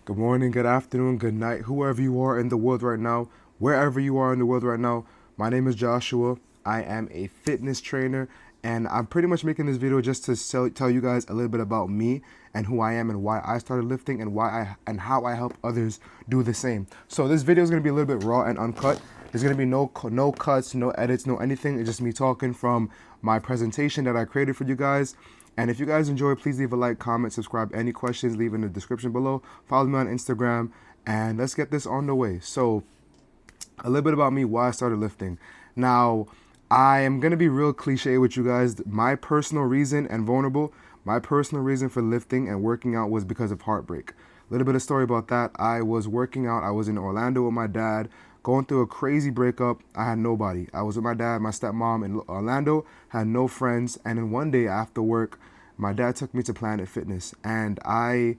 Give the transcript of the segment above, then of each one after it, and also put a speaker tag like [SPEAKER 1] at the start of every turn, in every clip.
[SPEAKER 1] Good morning, good afternoon, good night, whoever you are in the world right now, wherever you are in the world right now. My name is Joshua. I am a fitness trainer, and I'm pretty much making this video just to tell you guys a little bit about me and who I am and why I started lifting and how I help others do the same. So this video is gonna be a little bit raw and uncut. There's gonna be no cuts, no edits, no anything. It's just me talking from my presentation that I created for you guys. And if you guys enjoy, please leave a like, comment, subscribe. Any questions, leave in the description below. Follow me on Instagram, and let's get this on the way. So, a little bit about me, why I started lifting. Now, I am going to be real cliche with you guys. My personal reason and vulnerable, my personal reason for lifting and working out was because of heartbreak. A little bit of story about that. I was working out. I was in Orlando with my dad, going through a crazy breakup. I had nobody. I was with my dad, my stepmom in Orlando, had no friends. And then one day after work, my dad took me to Planet Fitness, and I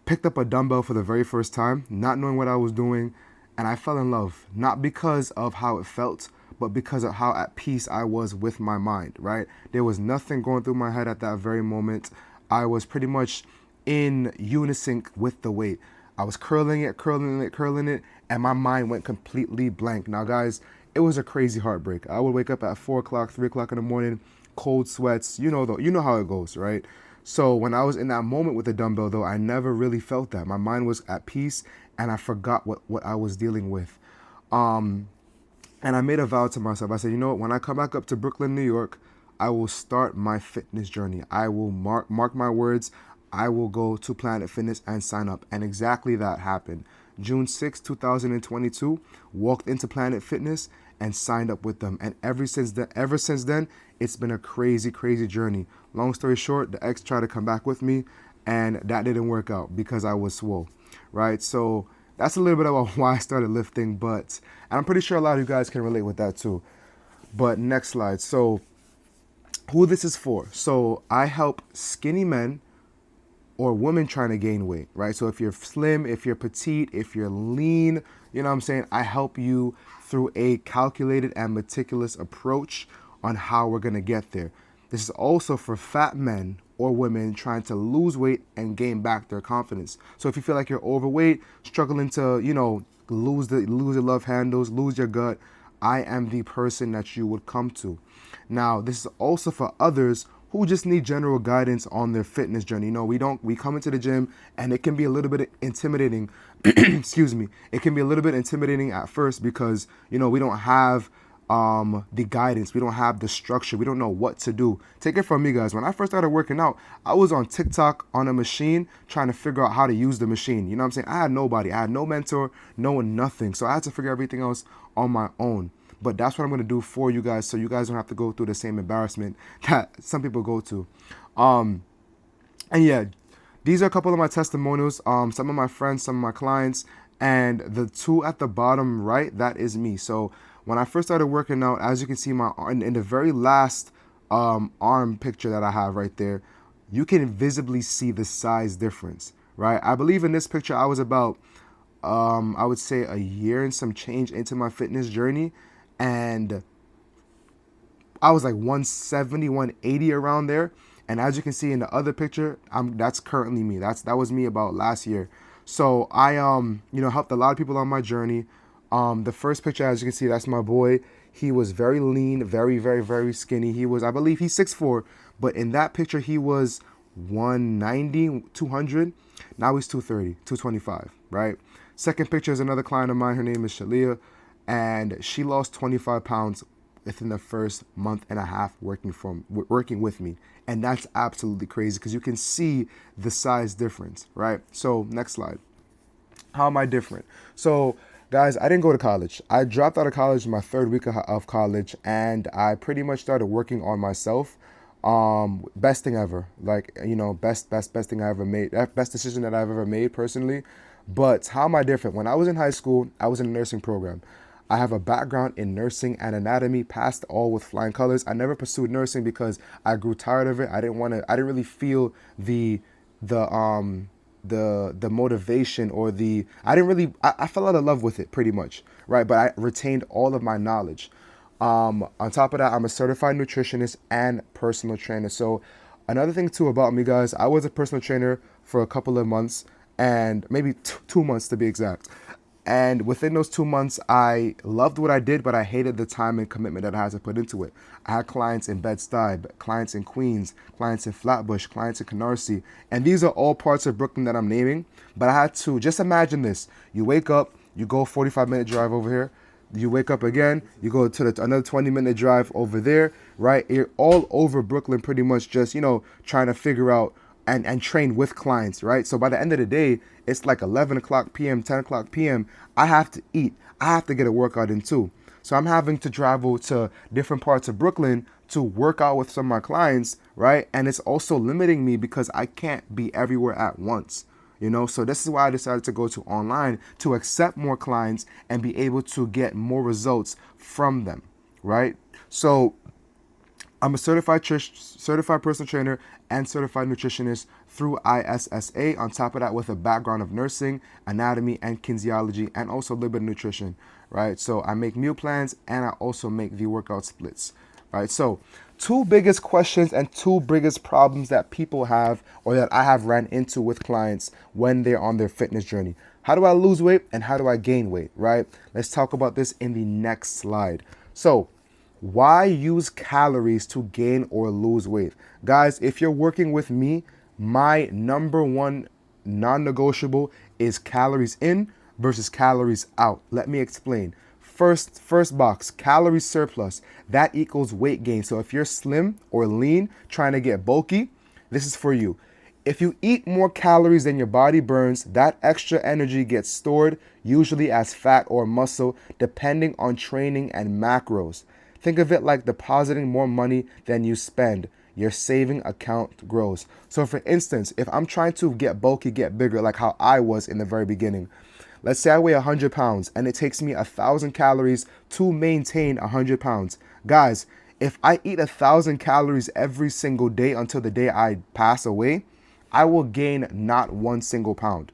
[SPEAKER 1] picked up a dumbbell for the very first time, not knowing what I was doing, and I fell in love, not because of how it felt, but because of how at peace I was with my mind, right? There was nothing going through my head at that very moment. I was pretty much in unison with the weight. I was curling it, curling it, curling it, and my mind went completely blank. Now, guys, it was a crazy heartbreak. I would wake up at 4 o'clock, 3 o'clock in the morning, cold sweats. You know how it goes, right? So when I was in that moment with the dumbbell, though, I never really felt that. My mind was at peace, and I forgot what I was dealing with. Um, and I made a vow to myself. I said, you know what? When I come back up to Brooklyn, New York, I will start my fitness journey. I will mark my words. I will go to Planet Fitness and sign up. And exactly that happened. June 6, 2022, walked into Planet Fitness and signed up with them. And ever since then, it's been a crazy, crazy journey. Long story short, the ex tried to come back with me, and that didn't work out because I was swole, right? So that's a little bit about why I started lifting, but and I'm pretty sure a lot of you guys can relate with that too. But next slide. So who this is for? So I help skinny men or women trying to gain weight, right? So if you're slim, if you're petite, if you're lean, you know what I'm saying? I help you through a calculated and meticulous approach on how we're gonna get there. This is also for fat men or women trying to lose weight and gain back their confidence. So if you feel like you're overweight, struggling to, lose your love handles, lose your gut, I am the person that you would come to. Now, this is also for others who just need general guidance on their fitness journey. We come into the gym and it can be a little bit intimidating. Excuse me. It can be a little bit intimidating at first because, we don't have the guidance. We don't have the structure. We don't know what to do. Take it from me, guys. When I first started working out, I was on TikTok on a machine trying to figure out how to use the machine. You know what I'm saying? I had nobody. I had no mentor, no one, nothing. So I had to figure everything else on my own. But that's what I'm going to do for you guys so you guys don't have to go through the same embarrassment that some people go to. Um, and yeah, these are a couple of my testimonials. Some of my friends, some of my clients, and the two at the bottom right, that is me. So when I first started working out, as you can see, in the very last arm picture that I have right there, you can visibly see the size difference, right? I believe in this picture I was about, I would say a year and some change into my fitness journey, and I was like 170, 180 around there. And as you can see in the other picture, that's currently me. That was me about last year. So I helped a lot of people on my journey. The first picture, as you can see, that's my boy. He was very lean, very, very, very skinny. I believe he's 6'4", but in that picture he was 190, 200. Now he's 230, 225, right? Second picture is another client of mine. Her name is Shalia, and she lost 25 pounds within the first month and a half working with me. And that's absolutely crazy because you can see the size difference, right? So next slide. How am I different? So guys, I didn't go to college. I dropped out of college in my third week of college, and I pretty much started working on myself. Best thing ever. Like, best thing I ever made. Best decision that I've ever made personally. But how am I different? When I was in high school, I was in a nursing program. I have a background in nursing and anatomy, passed all with flying colors. I never pursued nursing because I grew tired of it. I didn't really feel the the motivation or I fell out of love with it pretty much, right? But I retained all of my knowledge. On top of that, I'm a certified nutritionist and personal trainer. So another thing too about me, guys, I was a personal trainer for a couple of months, and maybe 2 months to be exact. And within those 2 months, I loved what I did, but I hated the time and commitment that I had to put into it. I had clients in Bed-Stuy, clients in Queens, clients in Flatbush, clients in Canarsie, and these are all parts of Brooklyn that I'm naming. But I had to just imagine this: you wake up, you go 45-minute drive over here. You wake up again, you go to another 20-minute drive over there, right? You're all over Brooklyn pretty much just, trying to figure out and train with clients, right? So by the end of the day, it's like 11 o'clock p.m., 10 o'clock p.m. I have to eat. I have to get a workout in too. So I'm having to travel to different parts of Brooklyn to work out with some of my clients, right? And it's also limiting me because I can't be everywhere at once. So this is why I decided to go to online to accept more clients and be able to get more results from them, right? So I'm a certified personal trainer and certified nutritionist through ISSA. On top of that, with a background of nursing, anatomy, and kinesiology, and also a little bit of nutrition, right? So I make meal plans and I also make the workout splits, right? So two biggest questions and two biggest problems that people have, or that I have ran into with clients when they're on their fitness journey. How do I lose weight and how do I gain weight, right? Let's talk about this in the next slide. So why use calories to gain or lose weight? Guys, if you're working with me, my number one non-negotiable is calories in versus calories out. Let me explain. First box, calorie surplus. That equals weight gain. So if you're slim or lean, trying to get bulky, this is for you. If you eat more calories than your body burns, that extra energy gets stored, usually as fat or muscle, depending on training and macros. Think of it like depositing more money than you spend. Your saving account grows. So for instance, if I'm trying to get bulky, get bigger, like how I was in the very beginning, let's say I weigh 100 pounds and it takes me 1,000 calories to maintain 100 pounds. Guys, if I eat 1,000 calories every single day until the day I pass away, I will gain not one single pound,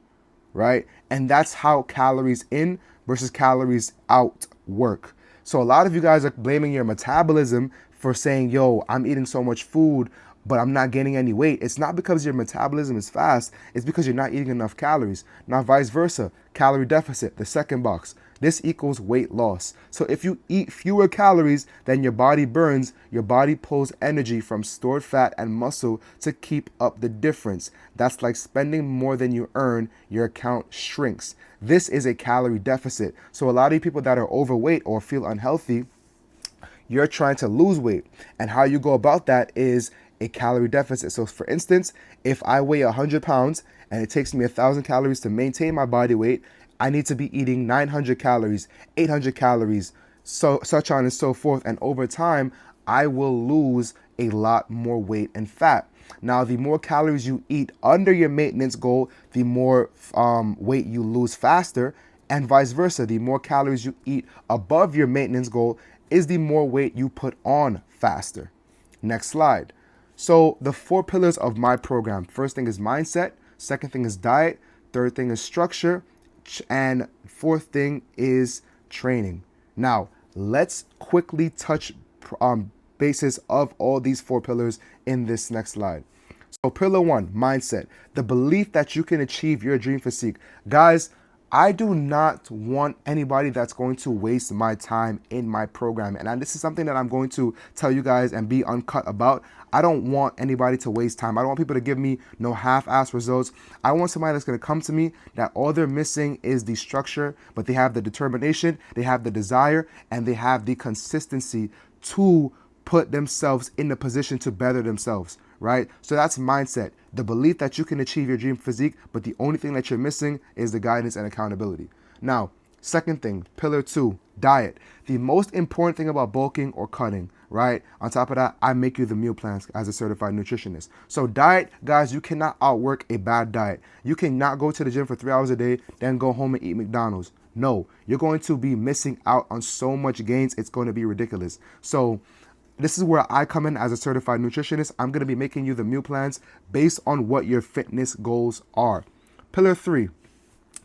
[SPEAKER 1] right? And that's how calories in versus calories out work. So a lot of you guys are blaming your metabolism for saying, yo, I'm eating so much food, but I'm not gaining any weight. It's not because your metabolism is fast. It's because you're not eating enough calories. Now, vice versa, calorie deficit, the second box. This equals weight loss. So if you eat fewer calories than your body burns, your body pulls energy from stored fat and muscle to keep up the difference. That's like spending more than you earn, your account shrinks. This is a calorie deficit. So a lot of you people that are overweight or feel unhealthy, you're trying to lose weight. And how you go about that is a calorie deficit. So for instance, if I weigh 100 pounds and it takes me 1,000 calories to maintain my body weight, I need to be eating 900 calories, 800 calories, so such on and so forth. And over time, I will lose a lot more weight and fat. Now, the more calories you eat under your maintenance goal, the more weight you lose faster, and vice versa. The more calories you eat above your maintenance goal is the more weight you put on faster. Next slide. So the 4 pillars of my program. First thing is mindset. Second thing is diet. Third thing is structure. And fourth thing is training. Now, let's quickly touch basis of all these 4 pillars in this next slide. So pillar 1, mindset, the belief that you can achieve your dream physique. Guys, I do not want anybody that's going to waste my time in my program. And this is something that I'm going to tell you guys and be uncut about. I don't want anybody to waste time. I don't want people to give me no half-ass results. I want somebody that's going to come to me that all they're missing is the structure, but they have the determination, they have the desire, and they have the consistency to put themselves in the position to better themselves, right? So that's mindset, the belief that you can achieve your dream physique, but the only thing that you're missing is the guidance and accountability. Now, second thing, pillar 2, diet. The most important thing about bulking or cutting, right? On top of that, I make you the meal plans as a certified nutritionist. So diet, guys, you cannot outwork a bad diet. You cannot go to the gym for 3 hours a day, then go home and eat McDonald's. No, you're going to be missing out on so much gains. It's going to be ridiculous. So this is where I come in as a certified nutritionist. I'm going to be making you the meal plans based on what your fitness goals are. Pillar 3,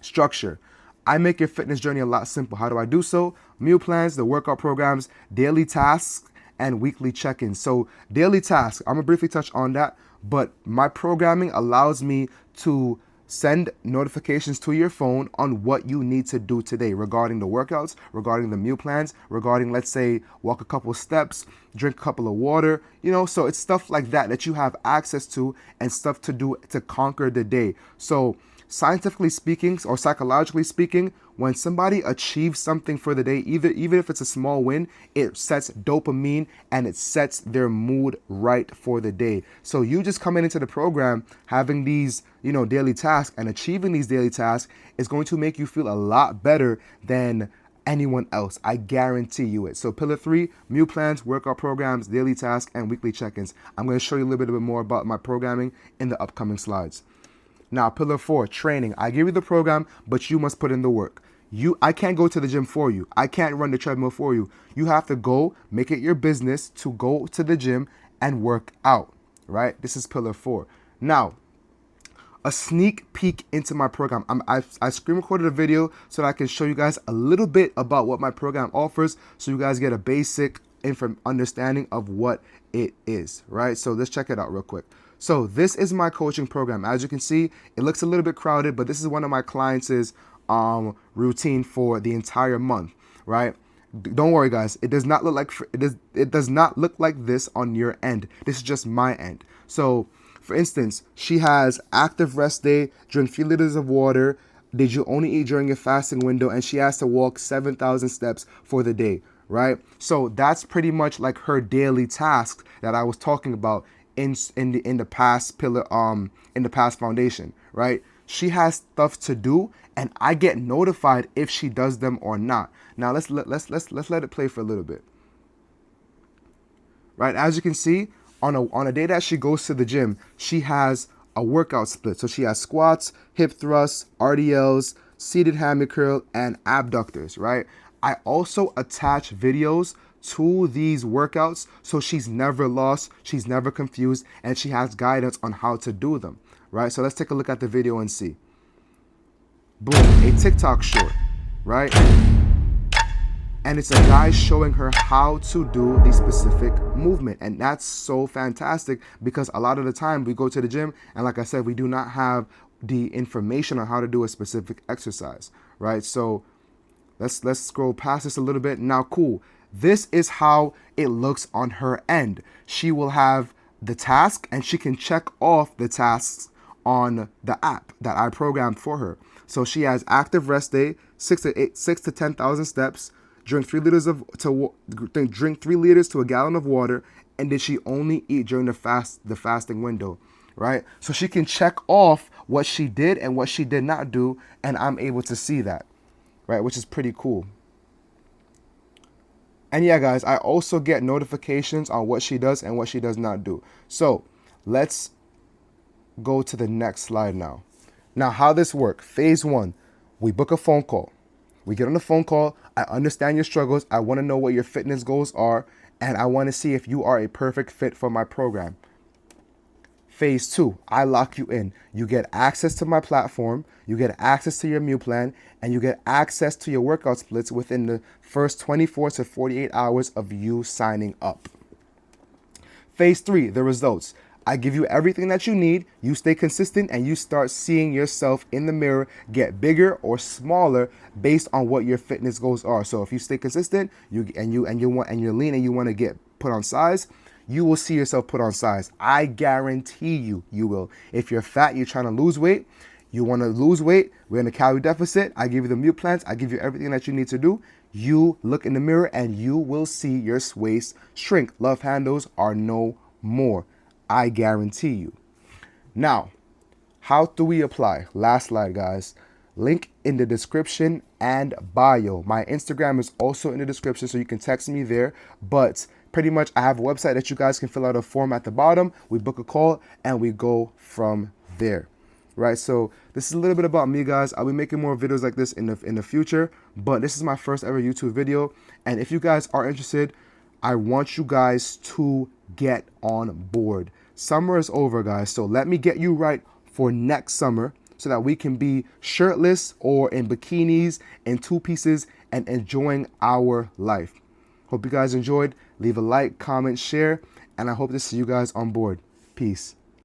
[SPEAKER 1] structure. I make your fitness journey a lot simpler. How do I do so? Meal plans, the workout programs, daily tasks, and weekly check-ins. So daily tasks, I'm going to briefly touch on that, but my programming allows me to send notifications to your phone on what you need to do today regarding the workouts, regarding the meal plans, regarding, let's say, walk a couple steps, drink a couple of water, so it's stuff like that that you have access to and stuff to do to conquer the day. So scientifically speaking or psychologically speaking, when somebody achieves something for the day, even if it's a small win, it sets dopamine and it sets their mood right for the day. So you just coming into the program, having these, daily tasks and achieving these daily tasks is going to make you feel a lot better than anyone else. I guarantee you it. So pillar 3, meal plans, workout programs, daily tasks, and weekly check-ins. I'm going to show you a little bit more about my programming in the upcoming slides. Now, pillar 4, training. I give you the program, but you must put in the work. I can't go to the gym for you. I can't run the treadmill for you. You have to go, make it your business to go to the gym and work out, right? This is pillar 4. Now, a sneak peek into my program. I screen recorded a video so that I can show you guys a little bit about what my program offers so you guys get a basic understanding of what it is, right? So let's check it out real quick. So this is my coaching program. As you can see, it looks a little bit crowded, but this is one of my clients' routine for the entire month, right? Don't worry, guys. It does not look like it does not look like this on your end. This is just my end. So, for instance, she has active rest day, drink 3 liters of water. Did you only eat during your fasting window? And she has to walk 7,000 steps for the day, right? So that's pretty much like her daily tasks that I was talking about in the past pillar, in the past foundation, right? She has stuff to do, and I get notified if she does them or not. Now let's let it play for a little bit, right? As you can see, on a day that she goes to the gym, she has a workout split. So she has squats, hip thrusts, RDLs, seated hammy curl, and abductors, right? I also attach videos to these workouts so she's never lost, she's never confused, and she has guidance on how to do them, right? So let's take a look at the video and see. Boom, a TikTok short, right? And it's a guy showing her how to do the specific movement. And that's so fantastic because a lot of the time we go to the gym and, like I said, we do not have the information on how to do a specific exercise, right? So let's scroll past this a little bit. Now, cool. This is how it looks on her end. She will have the task and she can check off the tasks on the app that I programmed for her. So she has active rest day, 6 to 10,000 steps, drink 3 liters to a gallon of water, and did she only eat during the fasting window, right? So she can check off what she did and what she did not do, and I'm able to see that, right? Which is pretty cool. And yeah, guys, I also get notifications on what she does and what she does not do. So let's go to the next slide now. Now, how this works. Phase 1, we book a phone call. We get on the phone call. I understand your struggles. I want to know what your fitness goals are, and I want to see if you are a perfect fit for my program. Phase 2, I lock you in. You get access to my platform, you get access to your meal plan, and you get access to your workout splits within the first 24 to 48 hours of you signing up. Phase 3, the results. I give you everything that you need, you stay consistent, and you start seeing yourself in the mirror get bigger or smaller based on what your fitness goals are. So if you stay consistent, you're lean and you want to get put on size, you will see yourself put on size. I guarantee you will. If you're fat, you're trying to lose weight, you want to lose weight, we're in a calorie deficit, I give you the meal plans, I give you everything that you need to do. You look in the mirror and you will see your waist shrink. Love handles are no more. I guarantee you. Now, how do we apply? Last slide, guys. Link in the description and bio. My Instagram is also in the description, so you can text me there. But pretty much, I have a website that you guys can fill out a form at the bottom. We book a call and we go from there. Right, so this is a little bit about me, guys. I'll be making more videos like this in the future, but this is my first ever YouTube video. And if you guys are interested, I want you guys to get on board. Summer is over, guys, so let me get you right for next summer so that we can be shirtless or in bikinis in 2 pieces and enjoying our life. Hope you guys enjoyed. Leave a like, comment, share, and I hope to see you guys on board. Peace.